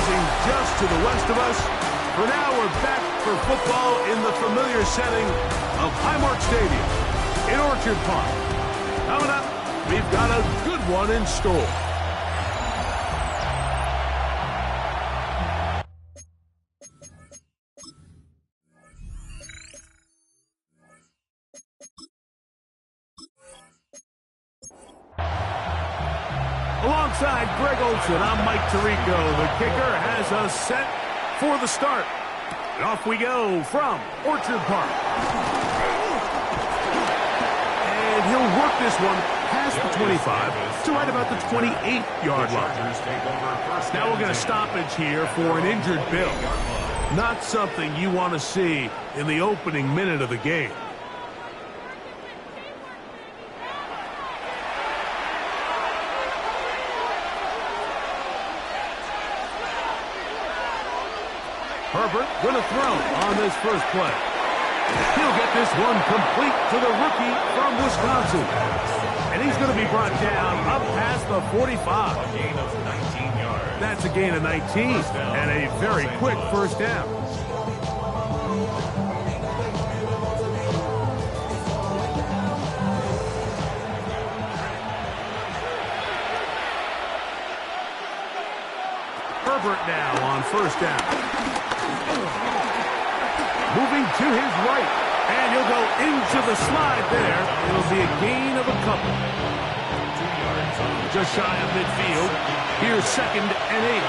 rising just to the west of us. For now, we're back for football in the familiar setting of Highmark Stadium in Orchard Park. Coming up, we've got a good one in store. Alongside Greg Olson, I'm Mike Tirico. The kicker has us set for the start. And off we go from Orchard Park. And he'll work this one past the 25 to right about the 28-yard line. Now we're going to stoppage here for an injured Bill. Not something you want to see in the opening minute of the game. Herbert going to throw on this first play. He'll get this one complete to the rookie from Wisconsin. And he's going to be brought down up past the 45. A gain of 19 yards. That's a gain of 19 and a very quick first down. Herbert now on first down. Moving to his right, and he'll go into the slide there. It'll be a gain of a couple. 2 yards. Just shy of midfield. Here's 2nd and 8.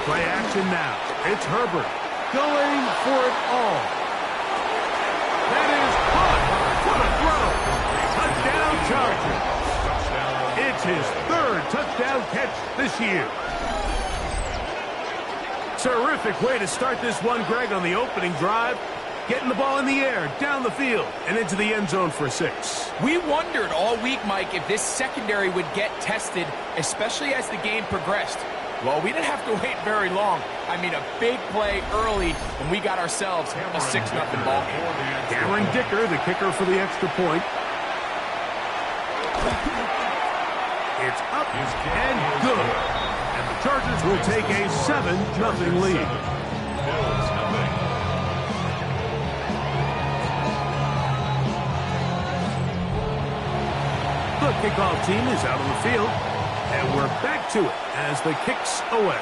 Play action now. It's Herbert going for it all. That is caught. What a throw. Touchdown Chargers. It's his 3rd touchdown catch this year. Terrific way to start this one, Greg, on the opening drive. Getting the ball in the air, down the field, and into the end zone for 6. We wondered all week, Mike, if this secondary would get tested, especially as the game progressed. Well, we didn't have to wait very long. I mean, a big play early, and we got ourselves a 6-0 ball game. Cameron Dicker, the kicker for the extra point. It's up and good. And the Chargers will take a 7-0 lead. The kickoff team is out on the field, and we're back to it as the kick's away.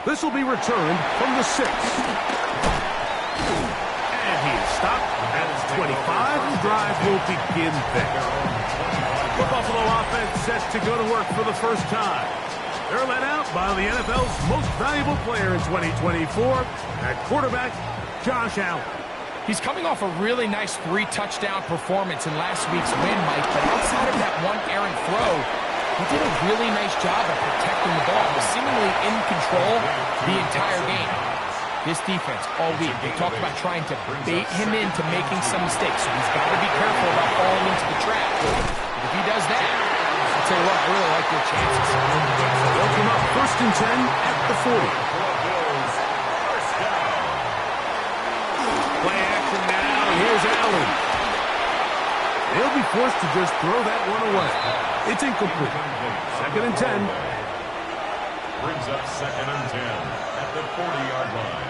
This will be returned from the 6. And he is stopped at his 25. The drive will begin there. The Buffalo offense set to go to work for the first time. They're led out by the NFL's most valuable player in 2024, at quarterback, Josh Allen. He's coming off a really nice 3-touchdown performance in last week's win, Mike, but outside of that one errant throw, he did a really nice job of protecting the ball. He was seemingly in control the entire game. This defense, all week, they talked about trying to bait him into making some mistakes, so he's got to be careful about falling into the trap. But if he does that, I'll tell you what, I really like their chances. They'll come up 1st and 10 at the 40. Play action now. Here's Allen. He'll be forced to just throw that one away. It's incomplete. 2nd and 10. Brings up 2nd and 10 at the 40-yard line.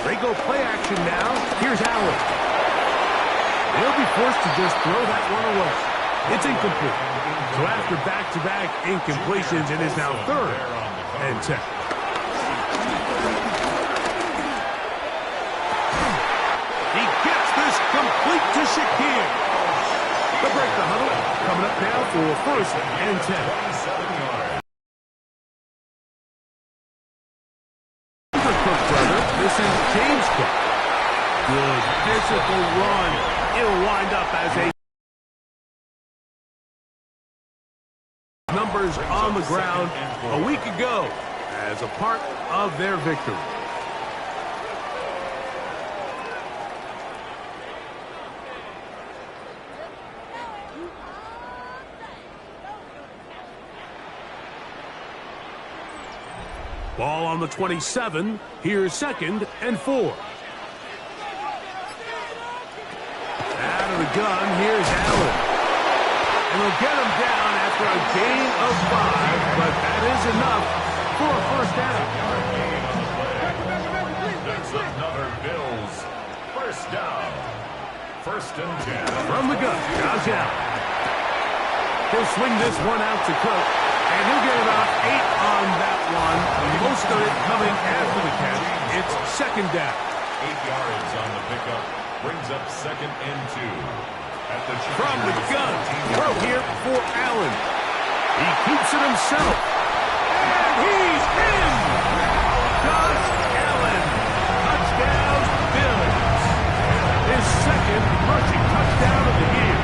They go play action now. Here's Allen. He'll be forced to just throw that one away. It's incomplete. So after back-to-back incompletions, it is now 3rd and 10. He gets this complete to Shakir. They'll break the huddle. Coming up now for 1st and 10. This is James Cook. Good physical run. It'll wind up as a numbers on the ground a week ago as a part of their victory. Ball on the 27. Here's 2nd and 4. Out of the gun, here's Allen. And they'll get him down after a gain of 5, but that is enough for a first down. That's another Bills first down. First and 10. From the gun, Josh Allen. He'll swing this one out to Cook, and he'll get about 8 on that one. Most of it coming after the catch. It's second down. 8 yards on the pickup. Brings up second and 2. At the From the gun, throw here for Allen. He keeps it himself. And he's in! Josh Allen. Touchdown, Bills. His second rushing touchdown of the year.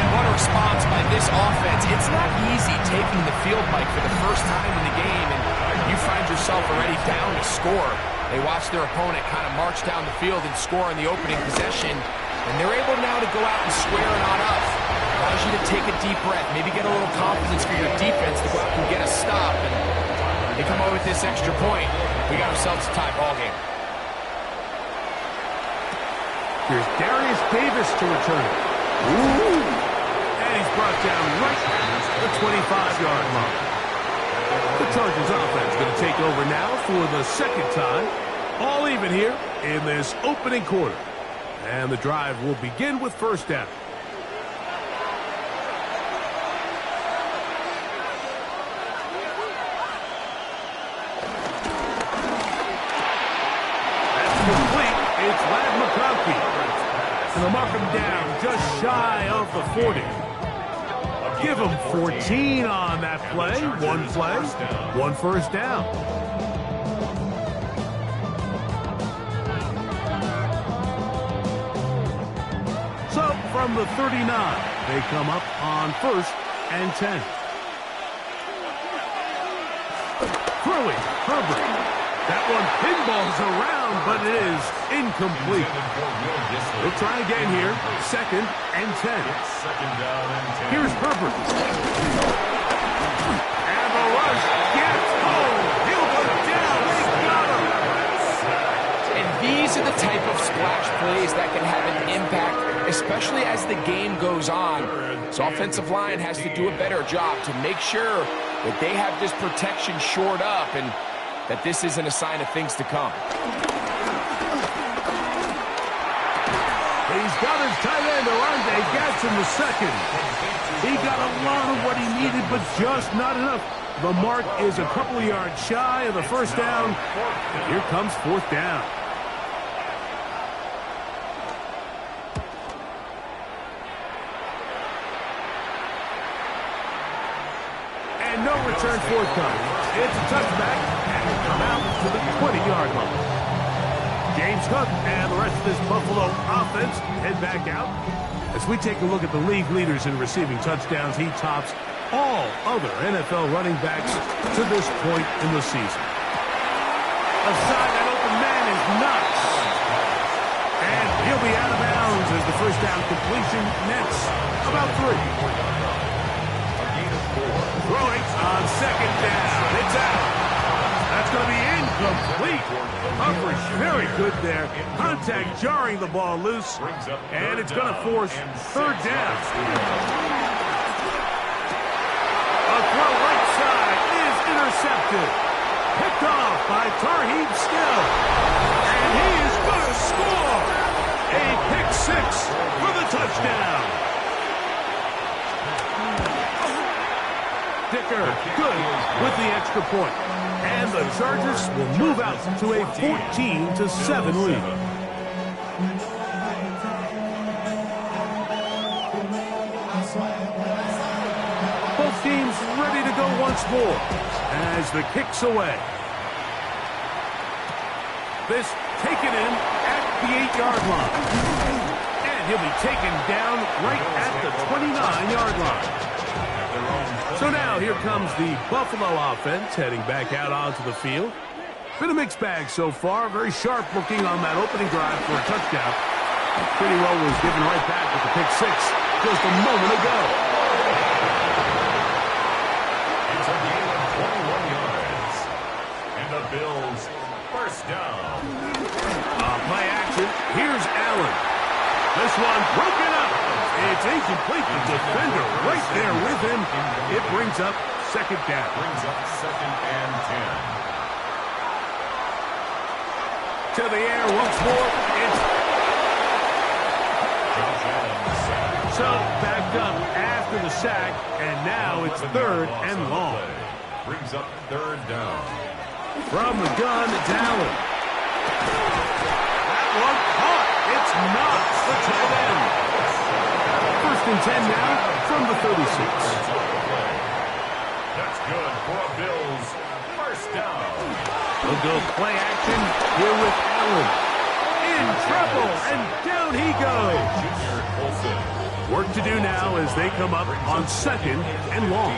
And what a response by this offense. It's not easy taking the field, Mike, for the first time in the game, and you find yourself already down to score. They watch their opponent kind of march down the field and score in the opening possession, and they're able now to go out and square it on up. Allows you to take a deep breath, maybe get a little confidence for your defense to go out and get a stop, and they come away with this extra point. We got ourselves a tie ball game. Here's Darius Davis to return it. And he's brought down right at the 25-yard line. The Chargers offense going to take over now for the second time. All even here in this opening quarter. And the drive will begin with first down. That's complete. It's Ladd McConkey. And they'll mark him down just shy of the 40. Give him 14 on that play. One first down. So from the 39, they come up on first and 10. Throwing, Herbert. That one pinballs around, but it is incomplete. We'll try again here. Second and 10. Here's Herbert. And the rush gets home. He'll go down. They got him. And these are the type of splash plays that can have an impact, especially as the game goes on. So offensive line has to do a better job to make sure that they have this protection shored up and that this isn't a sign of things to come. He's got his tight end, Orlando Gatson the second. He got a lot of what he needed, but just not enough. The mark is a couple of yards shy of the first down. And here comes fourth down. And no return forthcoming. It's a touchback, and will come out to the 20-yard line. James Cook and the rest of this Buffalo offense head back out. As we take a look at the league leaders in receiving touchdowns, he tops all other NFL running backs to this point in the season. Aside, that open man is nuts. And he'll be out of bounds as the first down completion nets about 3. Throwing on second down. It's out. That's going to be incomplete. Coverage very good there. Contact jarring the ball loose. And it's going to force third down. A throw right side is intercepted. Picked off by Tarheeb Still. And he is going to score. A pick six for the touchdown. Dicker, good with the extra point. And the Chargers will move out to a 14-7 lead. Both teams ready to go once more as the kick's away. This taken in at the 8-yard line. And he'll be taken down right at the 29-yard line. So now here comes the Buffalo offense heading back out onto the field. Been a mixed bag so far. Very sharp looking on that opening drive for a touchdown. Pretty well was given right back with the pick six just a moment ago. It's a gain of 21 yards. And the Bills first down. Play action. Here's Allen. This one broken up. It's incomplete. The defender right there with him. It brings up second down. Brings up 2nd and 10. To the air once more. It's Josh Allen sacked. so backed up after the sack, and now it's 3rd and long. Brings up 3rd down. From the gun, it's Allen. That one caught. It's not the tight end. 1st and 10 now from the 36. That's good for a Bills 1st down. They'll go play action here with Allen. In trouble, and down he goes. Junior Olsen. Work to do now as they come up on 2nd and long.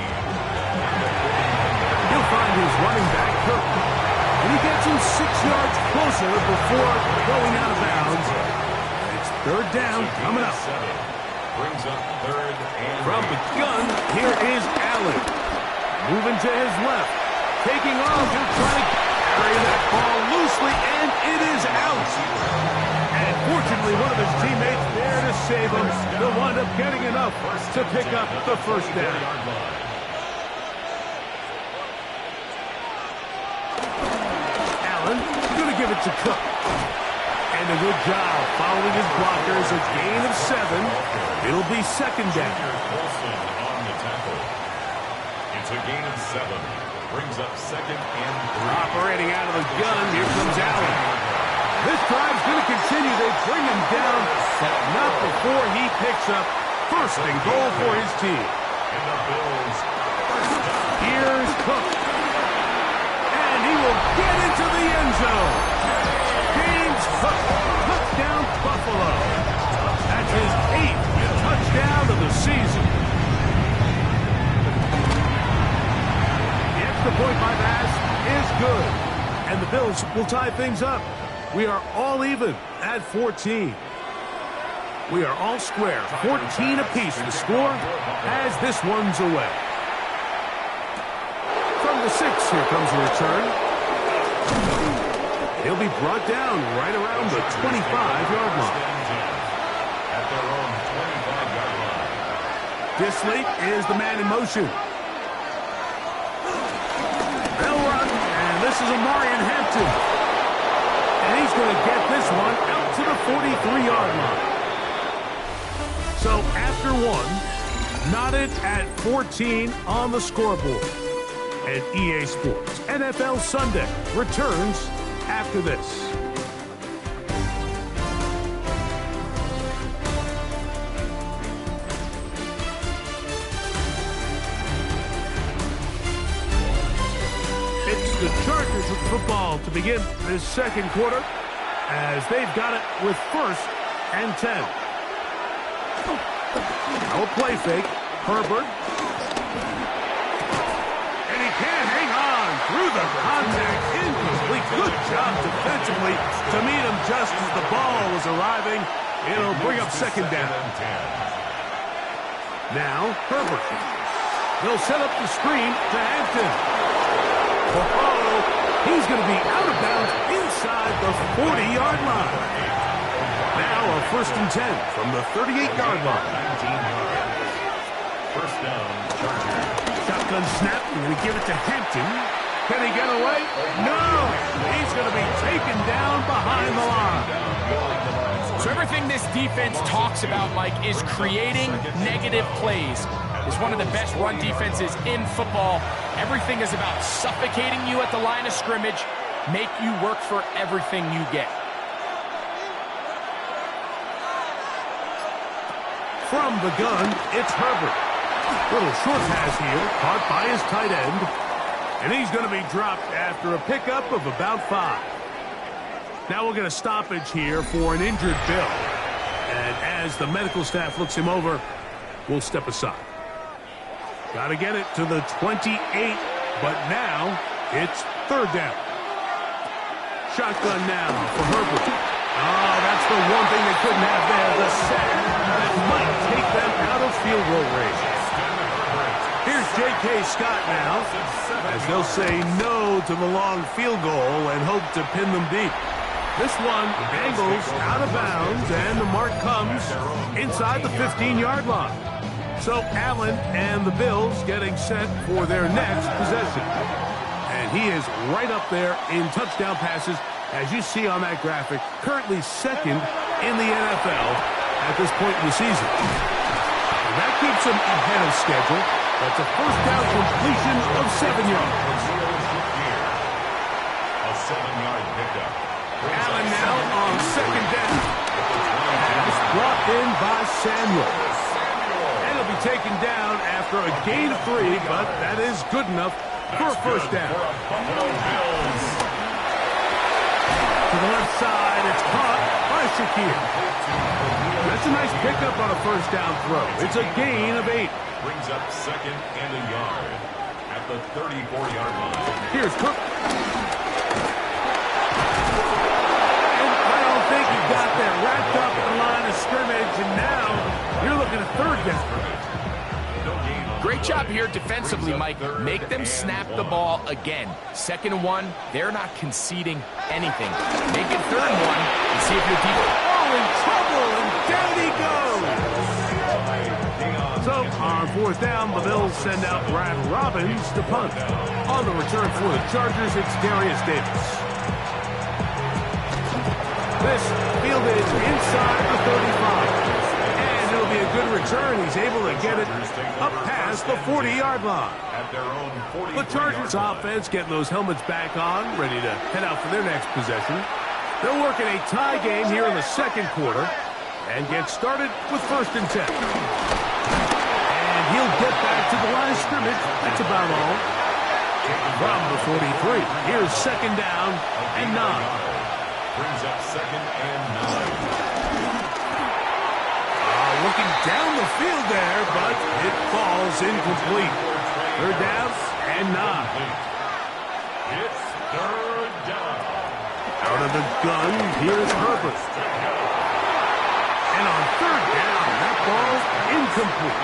He'll find his running back, Kirk. And he gets him 6 yards closer before going out of bounds. It's 3rd down coming up. Brings up 3rd and From the gun, here is Allen. Moving to his left. Taking off, he'll try to carry that ball loosely, and it is out. And fortunately, one of his teammates there to save him. They'll wind up getting enough to pick up the 1st down. Allen going to give it to Cook. And a good job following his blockers. A gain of 7. It'll be 2nd down. Olsen on the tackle. It's a gain of 7. Brings up 2nd and 3. Operating out of the gun, here comes Allen. This drive's going to continue. They bring him down, but not before he picks up 1st and goal for his team. And the Bills 1st down. Here's Cook. And he will get into the end zone. James Cook, touchdown Buffalo. That's his 8th touchdown of the season. The extra point by Bass is good. And the Bills will tie things up. We are all even at 14. We are all square. 14 apiece to score as this one's away. From the 6, here comes a return. He'll be brought down right around the 25-yard line. At their own 25-yard line. Disley is the man in motion. They'll run, and this is Amarian Hampton. And he's going to get this one out to the 43-yard line. So after 1, knotted at 14 on the scoreboard. And EA Sports NFL Sunday returns after this. It's the Chargers with football to begin this 2nd quarter as they've got it with 1st and 10. No play fake. Herbert. And he can't hang on through the contact. Incomplete. Good job defensively to meet him just as the ball was arriving. It'll bring up 2nd down. Now, Herbert. They'll set up the screen to Hampton. Oh, he's going to be out of bounds inside the 40-yard line. Now a 1st and 10 from the 38-yard line. 19 yards. 1st down, Chargers. Shotgun snap. We're going to give it to Hampton. Can he get away? No! He's going to be taken down behind the line. So everything this defense talks about, Mike, is creating negative plays. It's one of the best run defenses in football. Everything is about suffocating you at the line of scrimmage, make you work for everything you get. From the gun, it's Herbert. Little short pass here, caught by his tight end. And he's going to be dropped after a pickup of about 5. Now we'll get a stoppage here for an injured Bill. And as the medical staff looks him over, we'll step aside. Got to get it to the 28, but now it's 3rd down. Shotgun now for Herbert. Oh, that's the one thing they couldn't have there, the sack that might take them out of field goal range. Here's J.K. Scott now, as they'll say no to the long field goal and hope to pin them deep. This one angles out of bounds, and the mark comes inside the 15-yard line. So Allen and the Bills getting set for their next possession. And he is right up there in touchdown passes, as you see on that graphic, currently second in the NFL at this point in the season. And that keeps him ahead of schedule. That's a first down completion of 7 yards. A 7-yard pickup. Allen now on second down. Pass brought in by Samuel. And he'll be taken down after a gain of 3, but that is good enough for a first down. To the left side, it's caught by Shakir. That's a nice pickup on a first down throw. It's a gain of 8. Brings up second and a yard at the 34-yard line. Here's Cook. And I don't think he got that wrapped up at the line of scrimmage, and now you're looking at third down. Great job here defensively, Mike. Make them snap the ball again. 2nd and 1, they're not conceding anything. Make it 3rd and 1 and see if you're deeper. Oh, in trouble, and down he goes. So, on 4th down, the Bills send out Brad Robbins to punt. On the return for the Chargers, it's Darius Davis. This fielded inside the 35. And it'll be a good return. He's able to get it up past the 40-yard line. The Chargers offense getting those helmets back on, ready to head out for their next possession. They'll work in a tie game here in the 2nd quarter and get started with 1st and 10. And he'll get back to the line of scrimmage. That's about all. From the 43, here's 2nd down and 9. Brings up 2nd and 9. Looking down the field there, but it falls incomplete. 3rd down and 9. It's 3rd down. Out of the gun, here's Herbert. And on 3rd down, that ball's incomplete.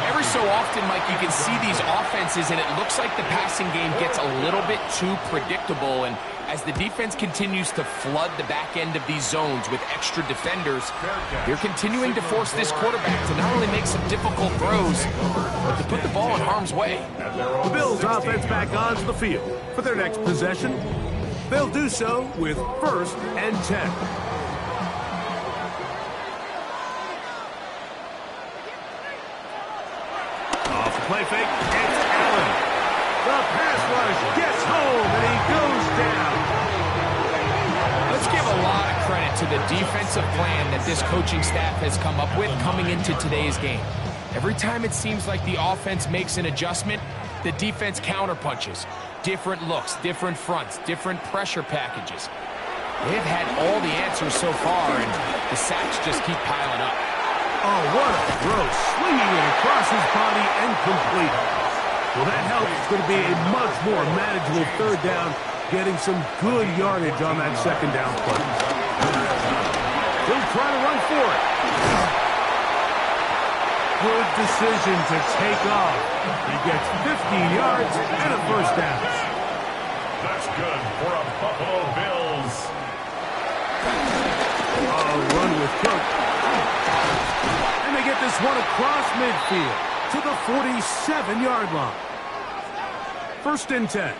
Every so often, Mike, you can see these offenses, and it looks like the passing game gets a little bit too predictable. And as the defense continues to flood the back end of these zones with extra defenders, they're continuing to force this quarterback to not only make some difficult throws, but to put the ball in harm's way. The Bills offense back onto the field for their next possession. They'll do so with 1st and 10. Off the play fake, it's Allen. The pass rush gets home, and he goes down. Let's give a lot of credit to the defensive plan that this coaching staff has come up with coming into today's game. Every time it seems like the offense makes an adjustment, the defense counterpunches. Different looks, different fronts, different pressure packages. They've had all the answers so far, and the sacks just keep piling up. Oh, what a throw. Swinging it across his body and complete. Well, that helps. It's going to be a much more manageable 3rd down, getting some good yardage on that 2nd down play. He'll try to run for it. Good decision to take off. He gets 15 yards and a 1st down. That's good for a Buffalo Bills. Run with Cook. And they get this one across midfield to the 47-yard line. 1st and 10.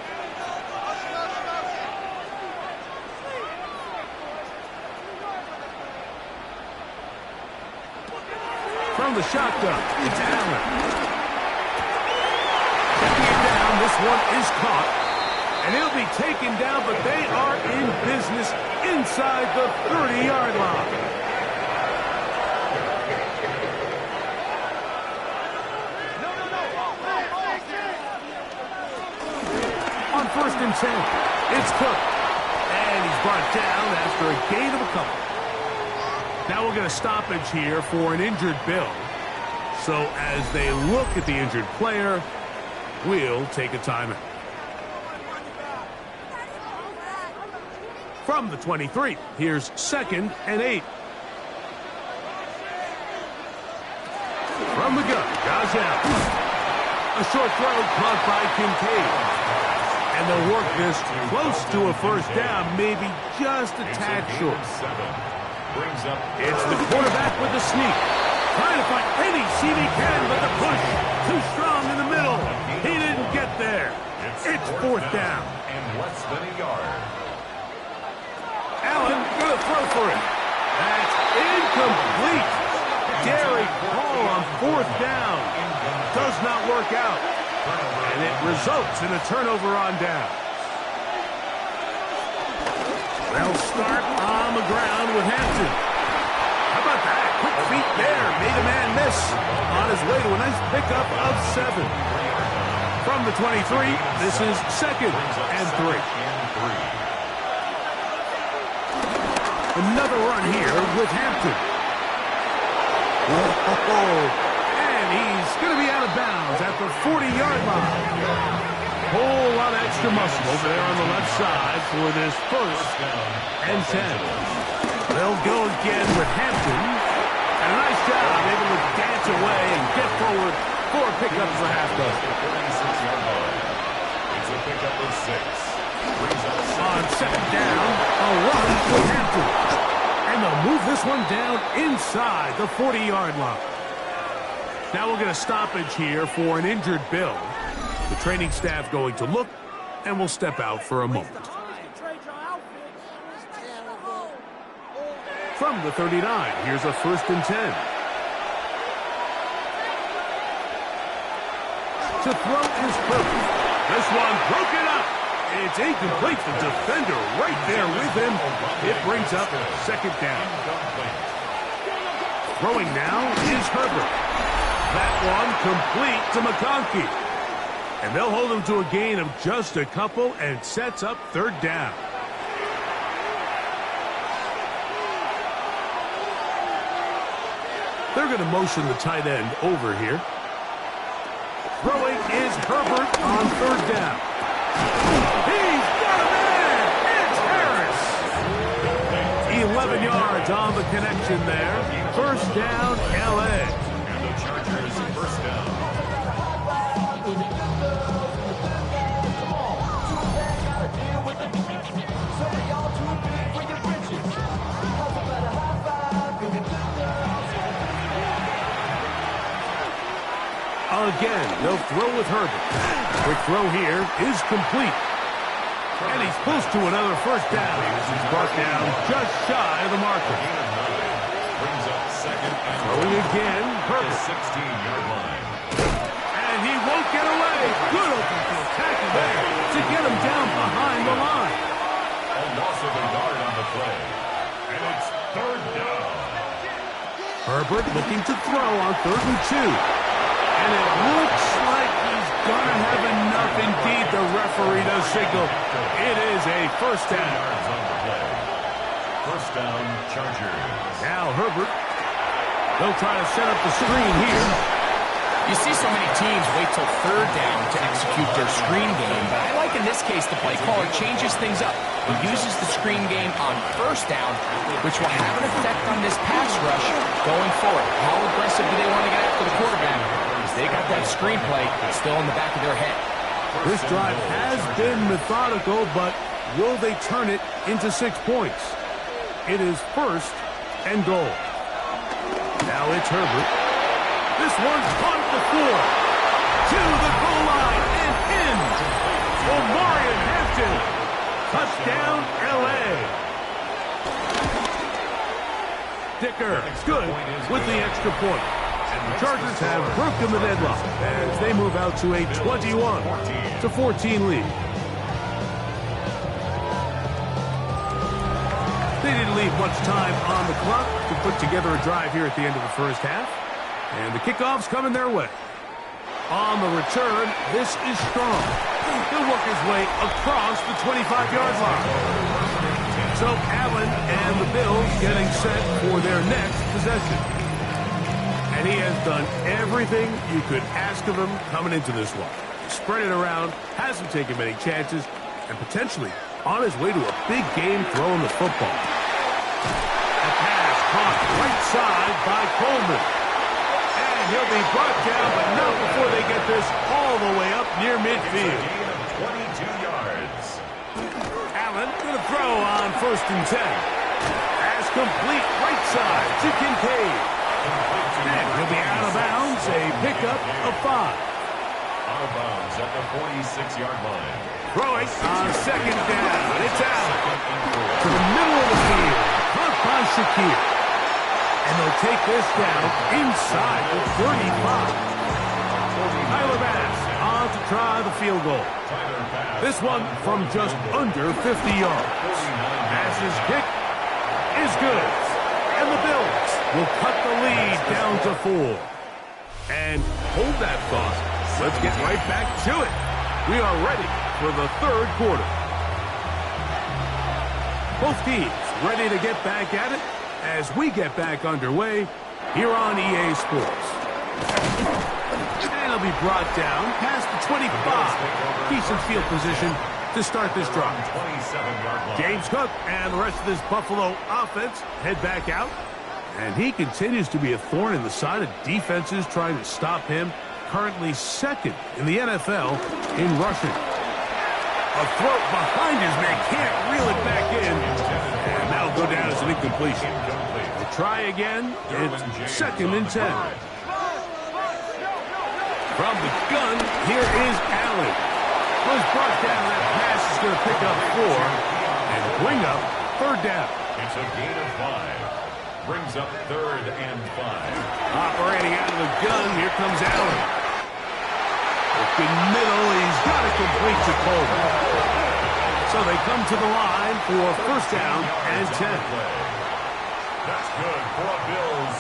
From the shotgun, it's Allen. Taking it down, this one is caught. And he'll be taken down, but they are in business inside the 30-yard line. On 1st and 10, it's Cook. And he's brought down after a gain of a couple. Now we'll get a stoppage here for an injured Bill. So as they look at the injured player, we'll take a timeout. From the 23, here's 2nd and 8. From the gun, Josh Allen. A short throw caught by Kincaid. And they'll work this close to a first down, maybe just a tad short. It's the quarterback with the sneak. Trying to find any seam he can, but the push too strong in the middle. He didn't get there. It's fourth down. And less than a yard. Allen going to throw for it. That's incomplete. Derek Hall on fourth down. Does not work out. And it results in a turnover on down. They'll start on the ground with Hampton. How about that? Quick feet there. Made a man miss. On his way to a nice pickup of 7. From the 23, this is 2nd and 3. Another run here with Hampton. And he's going to be out of bounds at the 40-yard line. Whole lot of extra muscle over there on the left side for this 1st and 10. They'll go again with Hampton. And a nice job able to dance away and get forward for a pickup for half dozen. It's a pickup of 6. On 2nd down, a run with Hampton. And they'll move this one down inside the 40-yard line. Now we'll get a stoppage here for an injured Bill. The training staff going to look, and we'll step out for a moment. From the 39, here's a 1st and 10. To throw is perfect. This one broken up. It's incomplete. The defender right there with him. It brings up 2nd down. Throwing now is Herbert. That one complete to McConkey. And they'll hold him to a gain of just a couple and sets up 3rd down. They're going to motion the tight end over here. Throwing is Herbert on 3rd down. He's got a man! It's Harris! 11 yards on the connection there. 1st down, L.A. And the Chargers 1st down. Again, they'll throw with Herbert. Quick throw here is complete. And he's close to another 1st down. He's brought down just shy of the marker. Brings up 2nd and Throwing again, Herbert. 16-yard line. And he won't get away. Good open field tackle there to get him down behind the line. A loss of a yard on the play. And it's 3rd down. Herbert looking to throw on 3rd and 2. And it looks like he's going to have enough indeed. The referee does signal. It is a 1st down. 1st down, Chargers. Now Herbert. They'll try to set up the screen here. You see so many teams wait till 3rd down to execute their screen game, but I like in this case the play caller changes things up. He uses the screen game on 1st down, which will have an effect on this pass rush going forward. How aggressive do they want to get after the quarterback? They got that screenplay still in the back of their head. This drive has been methodical, but will they turn it into 6 points? It is 1st and goal. Now it's Herbert. This one's caught at the 4. To the goal line and in. Omarion Hampton. Touchdown, L.A. Dicker, good with the extra point. The Chargers have broken the deadlock as they move out to a 21-14 lead. They didn't leave much time on the clock to put together a drive here at the end of the 1st half. And the kickoff's coming their way. On the return, this is strong. He'll work his way across the 25-yard line. So Allen and the Bills getting set for their next possession. And he has done everything you could ask of him coming into this one. Spread it around, hasn't taken many chances, and potentially on his way to a big game throwing the football. A pass caught right side by Coleman. And he'll be brought down, but not before they get this all the way up near midfield. 22 yards. Allen going to throw on 1st and 10. Pass complete right side to Kincaid. And he'll be out of bounds, a pickup of 5. Out of bounds at the 46-yard line. Throwing on 2nd down. It's Allen to the middle of the field. Caught by Shakir. And they'll take this down inside the 35. Tyler Bass on to try the field goal. This one from just under 50 yards. Bass's kick is good. And the Bills will cut the lead down to 4. And hold that thought. Let's get right back to it. We are ready for the 3rd quarter. Both teams ready to get back at it as we get back underway here on EA Sports. And he'll be brought down past the 25. Decent field position to start this drive. James Cook and the rest of this Buffalo offense head back out. And he continues to be a thorn in the side of defenses trying to stop him. Currently 2nd in the NFL in rushing. A throw behind his man, can't reel it back in. And that'll go down as an incompletion. We'll try again. It's 2nd and 10. From the gun, here is Allen. Was brought down. That pass is going to pick up 4 and bring up 3rd down. It's a gain of 5. Brings up 3rd and 5. Operating out of the gun, here comes Allen. Looking middle, he's got it complete to Coleman. So they come to the line for 1st down and 10. That's good for a Bills.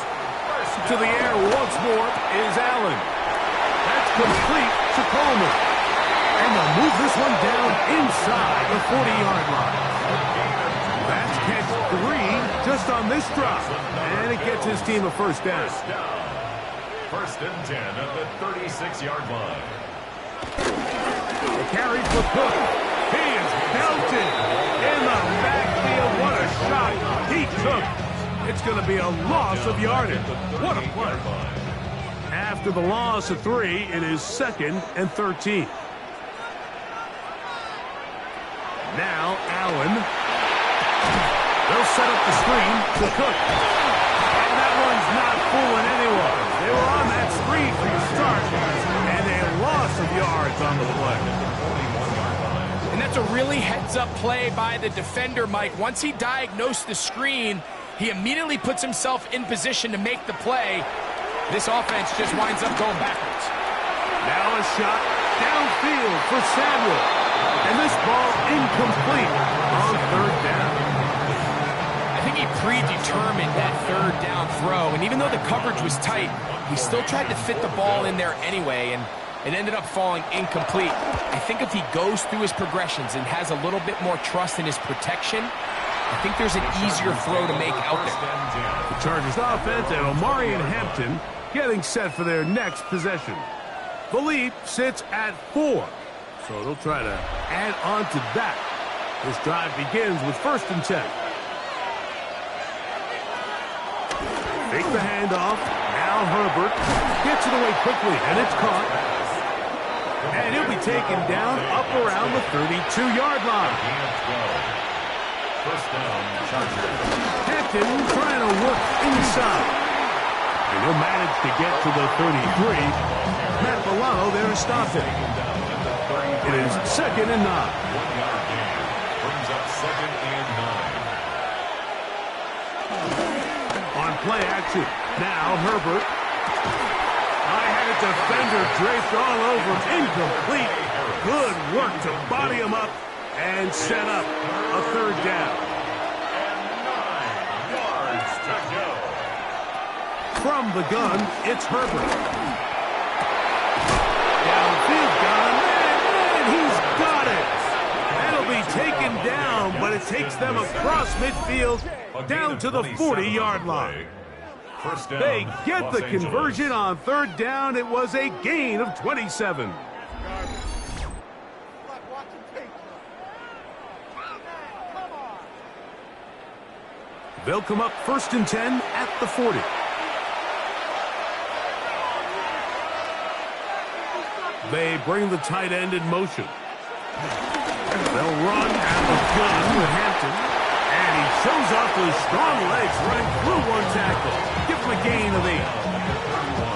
To the air once more is Allen. That's complete to Coleman. And they'll move this one down inside the 40-yard line. That's catch 3 just on this drop. And it gets his team a 1st down. 1st and 10 at the 36-yard line. The carry for Cook. He is belted in the backfield. What a shot he took. It's going to be a loss of yardage. What a play. After the loss of 3, it is 2nd and 13. Now Allen. They'll set up the screen to Cook. And that one's not fooling anyone. They were on that screen from the start. And a loss of yards on the play. And that's a really heads-up play by the defender, Mike. Once he diagnosed the screen, he immediately puts himself in position to make the play. This offense just winds up going backwards. Now a shot downfield for Samuel. And this ball incomplete on 3rd down. I think he predetermined that 3rd down throw. And even though the coverage was tight, he still tried to fit the ball in there anyway. And it ended up falling incomplete. I think if he goes through his progressions and has a little bit more trust in his protection, I think there's an easier throw to make out there. The Chargers offense and Omari and Hampton getting set for their next possession. The lead sits at 4, so they'll try to add on to that. This drive begins with 1st and 10. Take the handoff. Now Herbert gets it away quickly, and it's caught. And he'll be taken down up around the 32-yard line. 1st down, Chargers. Hampton trying to work inside. And he'll manage to get to the 33. Matt Milano there to stop him. It is 2nd and 9. 1-yard gain. Brings up 2nd and 9. On play action. Now Herbert. I had a defender draped all over him. Incomplete. Good work to body him up and set up a 3rd down. And 9 yards to go. From the gun, it's Herbert. Downfield gun, and he's got it. That'll be taken down, but it takes them across midfield down to the 40-yard line. They get the conversion on 3rd down. It was a gain of 27. They'll come up 1st and 10 at the 40. They bring the tight end in motion. They'll run out of gun. with those strong legs running through one tackle. Give him a gain of 8.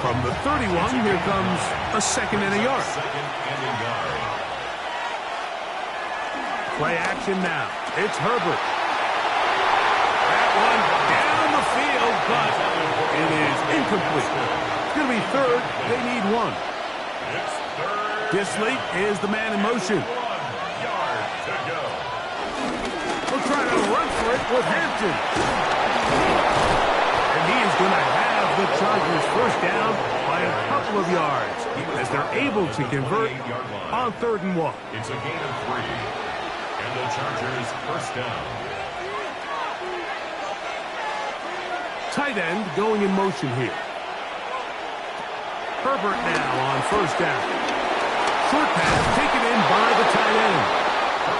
From the 31, here comes a 2nd and a yard. Play action now. It's Herbert. That one down the field, but it is incomplete. It's going to be 3rd. They need 1. Disley is the man in motion. 1 yard to go. We'll try to run for it with Hampton. And he is going to have the Chargers first down by a couple of yards as they're able to convert on 3rd and 1. It's a gain of 3. And the Chargers first down. Tight end going in motion here. Herbert now on first down. Short pass taken in by the tight end.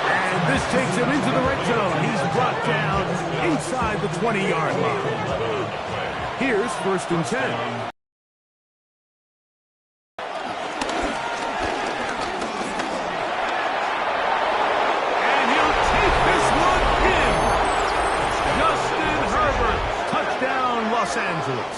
And this takes him into the red zone. He's brought down inside the 20-yard line. Here's 1st and 10. And he'll take this one in. Justin Herbert, touchdown Los Angeles.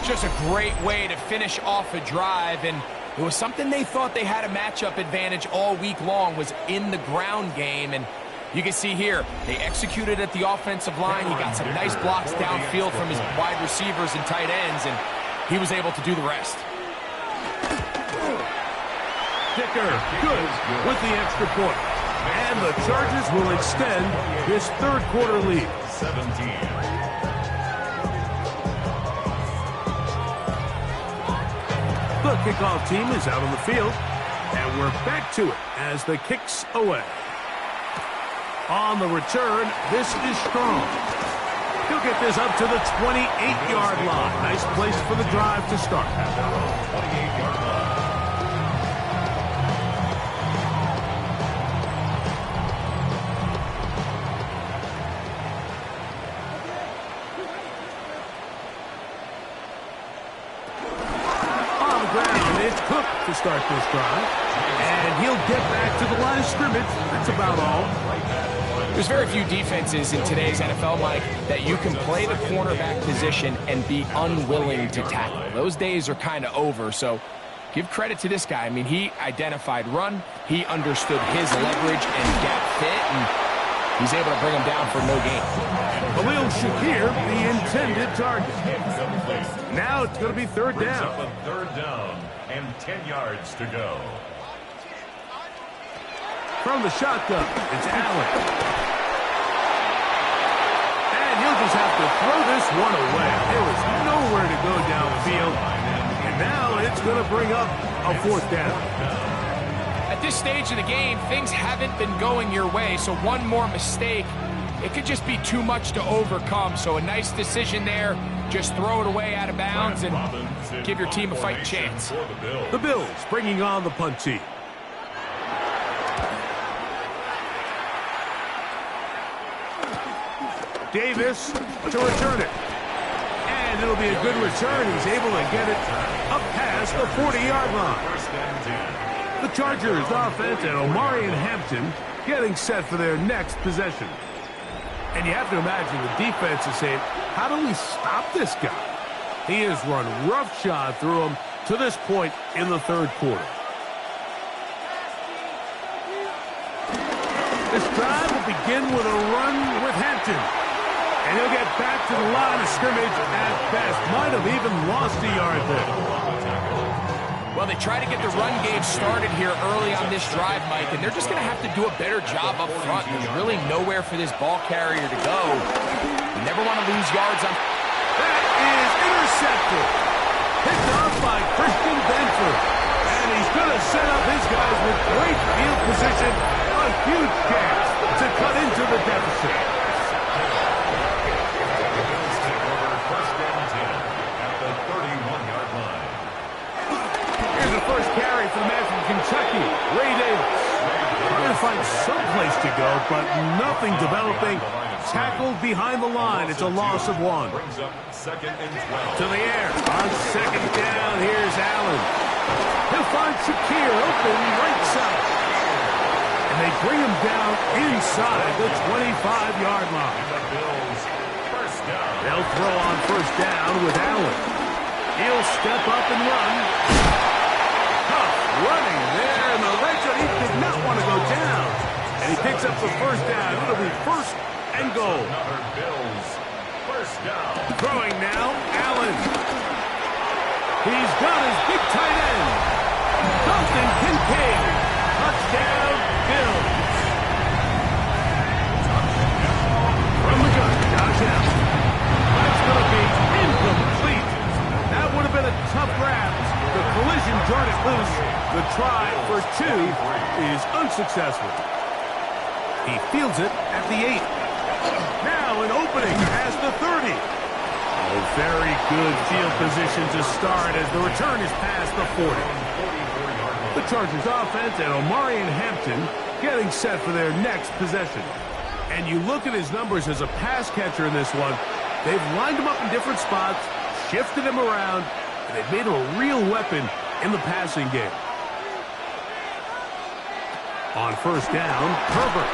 Just a great way to finish off a drive, and it was something they thought they had a matchup advantage all week long, was in the ground game. And you can see here, they executed at the offensive line. He got some nice blocks downfield from his wide receivers and tight ends, and he was able to do the rest. Dicker, good with the extra point. And the Chargers will extend this 3rd quarter lead. 17. The kickoff team is out on the field, and we're back to it as the kick's away. On the return, this is Strong. He'll get this up to the 28-yard line. Nice place for the drive to start. 28-yard line. To start this drive, and he'll get back to the line of scrimmage. That's about all. There's very few defenses in today's NFL, Mike, that you can play the cornerback position and be unwilling to tackle. Those days are kind of over, so give credit to this guy. I mean, he identified run, he understood his leverage and gap fit, and he's able to bring him down for no gain. Khalil Shakir, the intended target. Now it's going to be 3rd down. Up a 3rd down and 10 yards to go. From the shotgun, it's Allen. And he'll just have to throw this one away. There was nowhere to go downfield. And now it's going to bring up a 4th down. At this stage of the game, things haven't been going your way, so one more mistake, it could just be too much to overcome. So a nice decision there. Just throw it away out of bounds and give your team a fighting chance. The Bills bringing on the punt team. Davis to return it. And it'll be a good return. He's able to get it up past the 40-yard line. The Chargers offense and Omari and Hampton getting set for their next possession. And you have to imagine the defense is saying, how do we stop this guy? He has run roughshod through him to this point in the 3rd quarter. This drive will begin with a run with Hampton. And he'll get back to the line of scrimmage at best. Might have even lost a yard there. Well, they try to get the run game started here early on this drive, Mike, and they're just going to have to do a better job up front. There's really nowhere for this ball carrier to go. You never want to lose yards on. That is intercepted. Picked off by Christian Benford. And he's going to set up his guys with great field position. A huge chance to cut into the deficit. First and 10 at the 31-yard line. Here's the first carry for the man from Kentucky, Ray Davis. Trying to find some place to go, but nothing developing. Tackled behind the line. It's a loss of 1. Brings up 2nd and 12. To the air. On 2nd down, here's Allen. He'll find Shakir open right side. And they bring him down inside the 25-yard line. And the Bills, first down. They'll throw on first down with Allen. He'll step up and run. Tough running there in the red zone. He did not want to go down. And he picks up the first down. It'll be first and goal. Another Bills, first down. Throwing now, Allen. He's got his big tight end. Dalton Kincaid. Touchdown, Bills. From the gun, Josh Allen. That's going to be incomplete. That would have been a tough grab. The collision jarred it loose. The try for 2 is unsuccessful. He fields it at the 8. Now an opening past the 30. Oh, very good field position to start as the return is past the 40. The Chargers offense and Omarion Hampton getting set for their next possession. And you look at his numbers as a pass catcher in this one. They've lined him up in different spots, shifted him around, and they've made him a real weapon in the passing game. On first down, Herbert.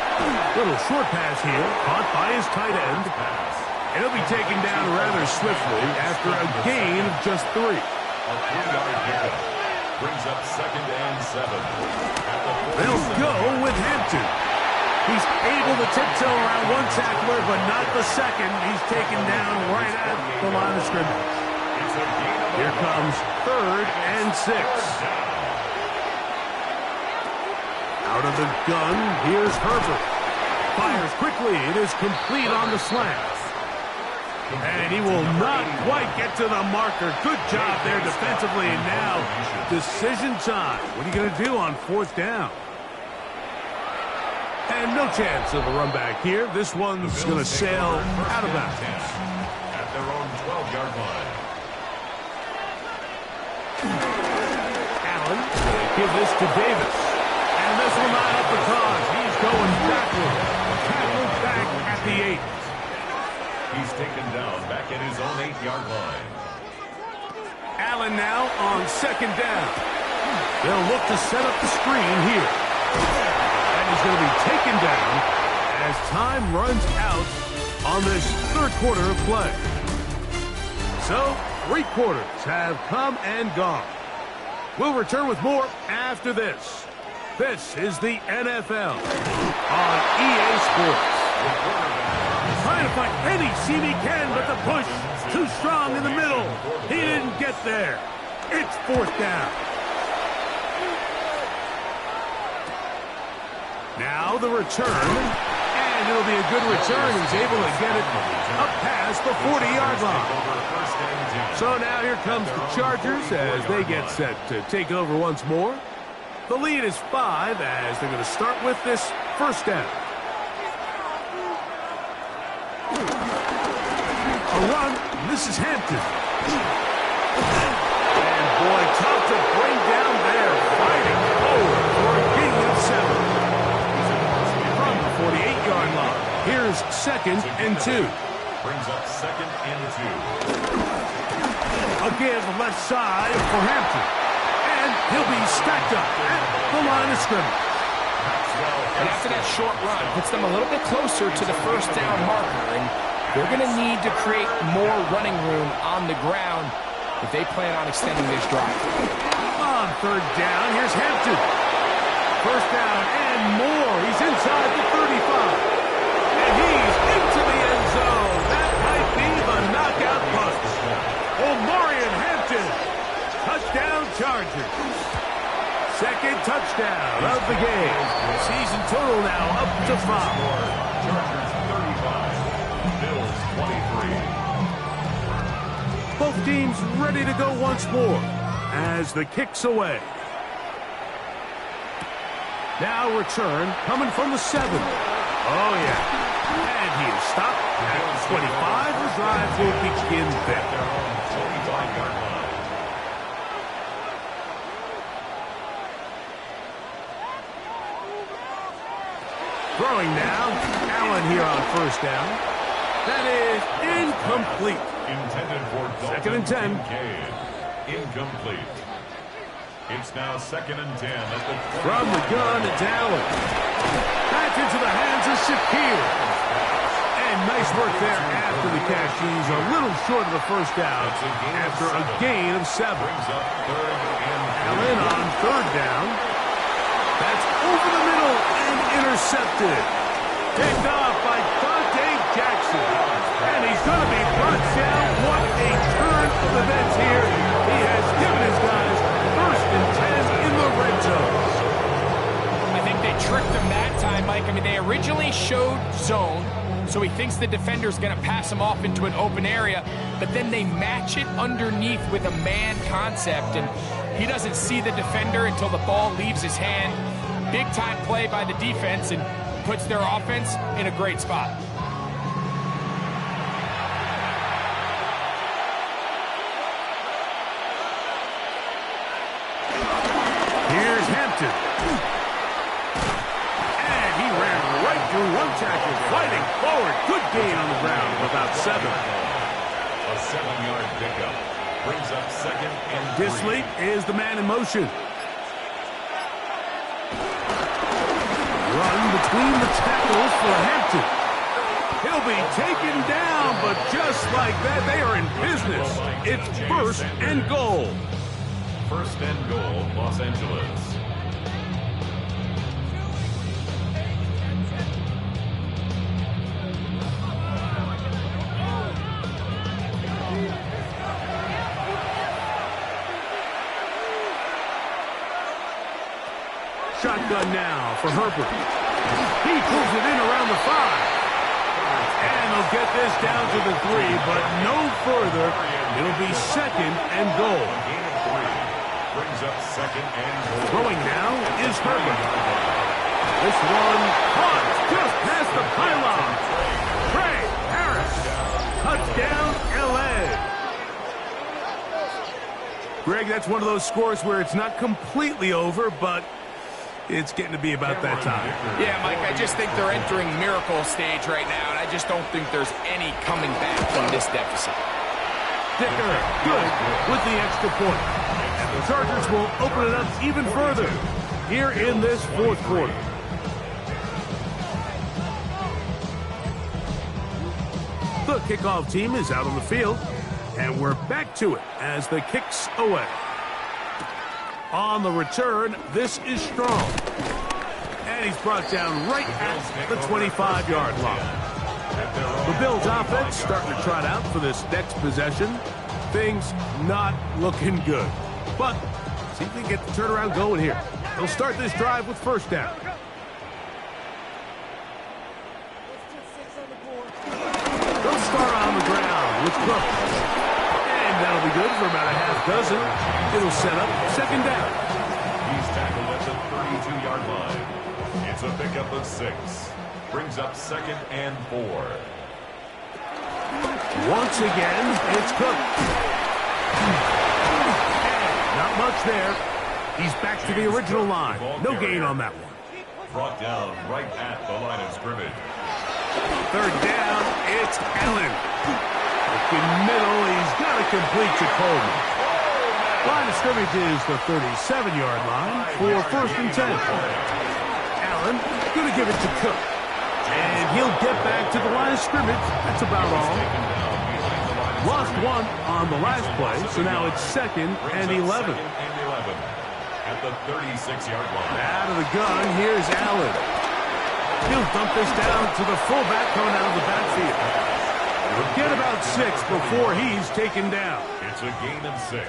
Little short pass here, caught by his tight end. And he'll be taken down rather swiftly after a gain of just 3. A 3-yard pickup brings up second and 7. They'll go with Hampton. He's able to tiptoe around one tackler, but not the second. He's taken down right at the line of scrimmage. Here comes third and 6. Out of the gun, here's Herbert. Fires quickly. It is complete on the slant. And he will not quite get to the marker. Good job there defensively. And now, decision time. What are you going to do on fourth down? And no chance of a run back here. This one's going to sail out of bounds. At their own 12-yard line. Allen will give this to Davis. And this will not up the cause. He's going backward. Tackled back at the 8. He's taken down back at his own 8-yard line. Allen now on second down. They'll look to set up the screen here. And he's going to be taken down as time runs out on this third quarter of play. So, 3 quarters have come and gone. We'll return with more after this. This is the NFL on EA Sports. Trying to find any seam he can, but the push too strong in the middle. He didn't get there. It's fourth down. Now the return, and it'll be a good return. He's able to get it up past the 40-yard line. So now here comes the Chargers as they get set to take over once more. The lead is 5 as they're going to start with this first down. A run. This is Hampton. And boy, tough to bring down there. Fighting forward for a gain of 7. From the 48-yard line. Here's second and 2. Brings up second and 2. Again, the left side for Hampton. And he'll be stacked up at the line of scrimmage. And after that short run, puts them a little bit closer to the first down marker. And they're going to need to create more running room on the ground if they plan on extending this drive. On third down, here's Hampton. First down and more. He's inside the 35. And he's into the end zone. That might be the knockout punch. Omarion Hampton. Touchdown Chargers. Second touchdown of the game. Season total now up to 5. Chargers 35. Bills 23. Both teams ready to go once more as the kick's away. Now return coming from the 7. Oh, yeah. And he is stopped at 25. The drive will begin there. 25-yard line. Throwing now. Allen here on first down. That is incomplete. Intended for Second and 10. Kincaid. Incomplete. It's now second and 10 at the 20. From the gun, it's Allen. Nice work there after the catch. He's a little short of the first down after a gain of 7. Allen on third down. That's over the middle and intercepted. Picked off by Dante Jackson. And he's going to be brought down. What a turn of events here. He has given his guys 1st and 10 in the red zone. I think they tricked him that time, Mike. I mean, they originally showed zone, so he thinks the defender's going to pass him off into an open area, but then they match it underneath with a man concept, and he doesn't see the defender until the ball leaves his hand. Big-time play by the defense and puts their offense in a great spot. Here's Hampton. And he ran right through one tackle, fighting forward. Good gain on the ground of about 7. A 7-yard pickup brings up 2nd and 3. Disley is the man in motion. Run between the tackles for Hampton. He'll be taken down, but just like that, they are in business. It's 1st and goal. 1st and goal, Los Angeles. Shotgun now for Herbert. He pulls it in around the 5. And they'll get this down to the 3, but no further. It'll be 2nd and goal. Gain of 3 brings up 2nd and goal. Throwing now is Herbert. This one caught just past the pylon. Trey Harris. Touchdown, L.A. Greg, that's one of those scores where it's not completely over, but it's getting to be about that time. Yeah, Mike, I just think they're entering miracle stage right now, and I just don't think there's any coming back from this deficit. Dicker, good with the extra point. And the Chargers will open it up even further here in this 4th quarter. The kickoff team is out on the field, and we're back to it as the kick's away. On the return, this is Strong. And he's brought down right at the 25-yard line. The Bills offense starting to trot out for this next possession. Things not looking good. But see if they can get the turnaround going here. They'll start this drive with 1st down. They'll start on the ground with Cook. And that'll be good for about a half dozen. It'll set up 2nd down. He's tackled at the 32-yard line. It's a pickup of 6. Brings up 2nd and 4. Once again, it's Cook. And not much there. He's back to the original line. No gain on that one. Brought down right at the line of scrimmage. 3rd down, it's Allen. Looking middle, he's got to complete to Coleman. Line of scrimmage is the 37-yard line for 1st and 10. Allen going to give it to Cook. And he'll get back to the line of scrimmage. That's about all. Lost 1 on the last play, so now it's 2nd and 11. At the 36-yard line. Out of the gun, here's Allen. He'll dump this down to the fullback coming out of the backfield. He'll get about 6 before he's taken down. It's a gain of 6.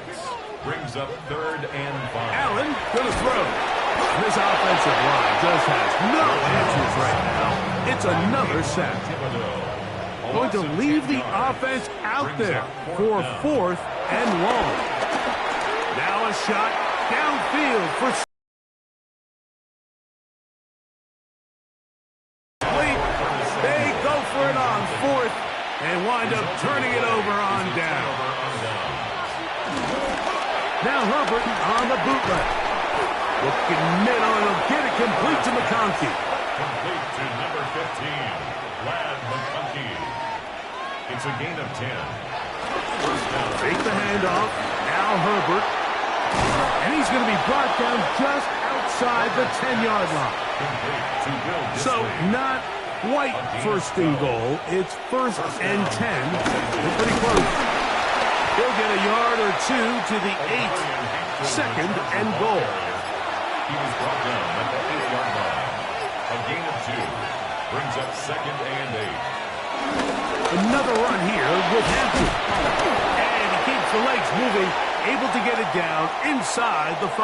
Brings up 3rd and 5. Allen gonna throw. This offensive line just has no answers right now. It's another sack. Going to leave the offense out there for 4th and long. Now a shot downfield for They go for it on 4th and wind up turning it over on down. Now Herbert on the bootleg. Looking middle, and he'll get it complete to McConkey. Complete to number 15, Lad McConkey. It's a gain of 10. First down. Fake the handoff. Now Herbert. And he's going to be brought down just outside the 10-yard line. Complete to Bill So Disley. not quite first and goal. It's 1st and 10. They're pretty close. He'll get a yard or two to the 8. 2nd and goal. He was brought down at the 8-yard line. A gain of 2 brings up 2nd and 8. Another run here with Hampton. And he keeps the legs moving, able to get it down inside the 5.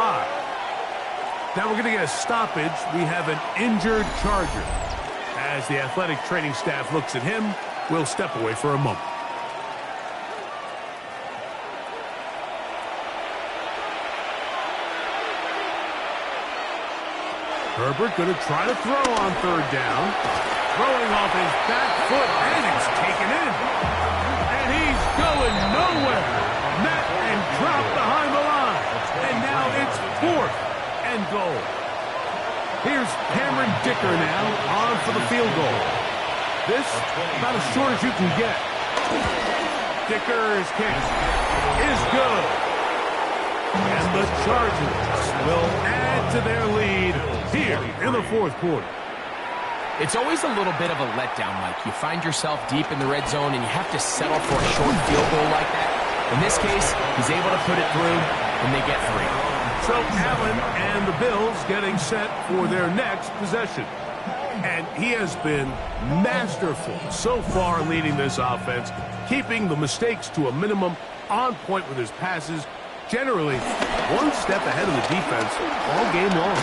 Now we're going to get a stoppage. We have an injured Charger. As the athletic training staff looks at him, we'll step away for a moment. Herbert going to try to throw on 3rd down. Throwing off his back foot, and it's taken in. And he's going nowhere. Met and dropped behind the line. And now it's 4th and goal. Here's Cameron Dicker now on for the field goal. This about as short as you can get. Dicker's kick is good. And the Chargers will add to their lead here in the 4th quarter. It's always a little bit of a letdown, Mike. You find yourself deep in the red zone and you have to settle for a short field goal like that. In this case, he's able to put it through, and they get 3. So Allen and the Bills getting set for their next possession. And he has been masterful so far leading this offense, keeping the mistakes to a minimum, on point with his passes, generally one step ahead of the defense all game long.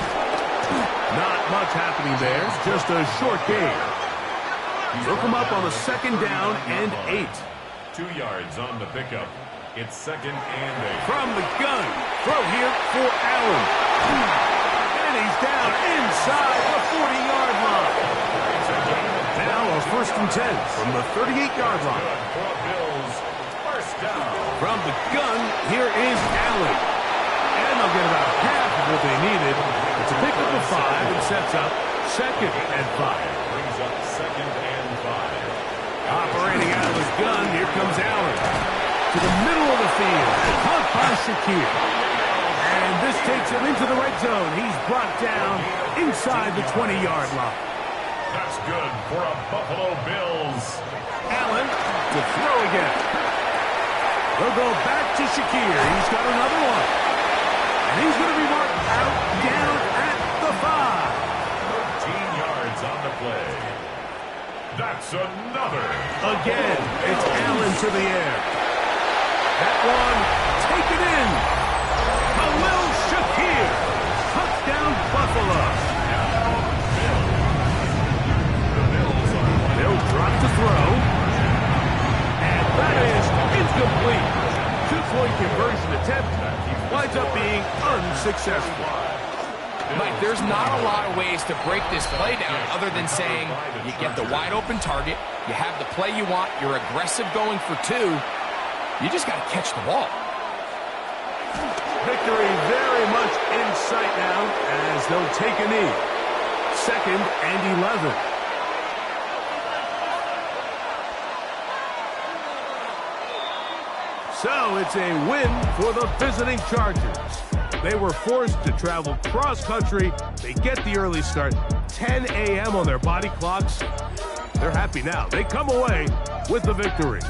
Not much happening there, just a short game. He'll come up on a 2nd down and 8. 2 yards on the pickup. It's 2nd and 8. From the gun, throw here for Allen. And he's down inside the 40-yard line. Now a 1st and 10 from the 38-yard line. For Bills, 1st down. From the gun, here is Allen. And they'll get about half of what they needed. It's a pickup of 5 and sets up 2nd and 5. Brings up 2nd and 5. Operating out of his gun, here comes Allen. To the middle of the field, caught by Shakir. And this takes him into the red zone. He's brought down inside the 20-yard line. That's good for a Buffalo Bills. Allen to throw again. They'll go back to Shakir. He's got another one. And he's going to be marked out down at the 5. 13 yards on the play. That's another. Again, it's Allen to the air. That one taken in. Khalil Shakir. Touchdown Buffalo. They'll drop to throw. And that is incomplete. 2-point conversion attempt winds up being unsuccessful. Mike, there's not a lot of ways to break this play down other than saying you get the wide open target, you have the play you want, you're aggressive going for 2, you just got to catch the ball. Victory very much in sight now as they'll take a knee. 2nd and 11. So it's a win for the visiting Chargers. They were forced to travel cross-country. They get the early start, 10 a.m. on their body clocks. They're happy now. They come away with the victory.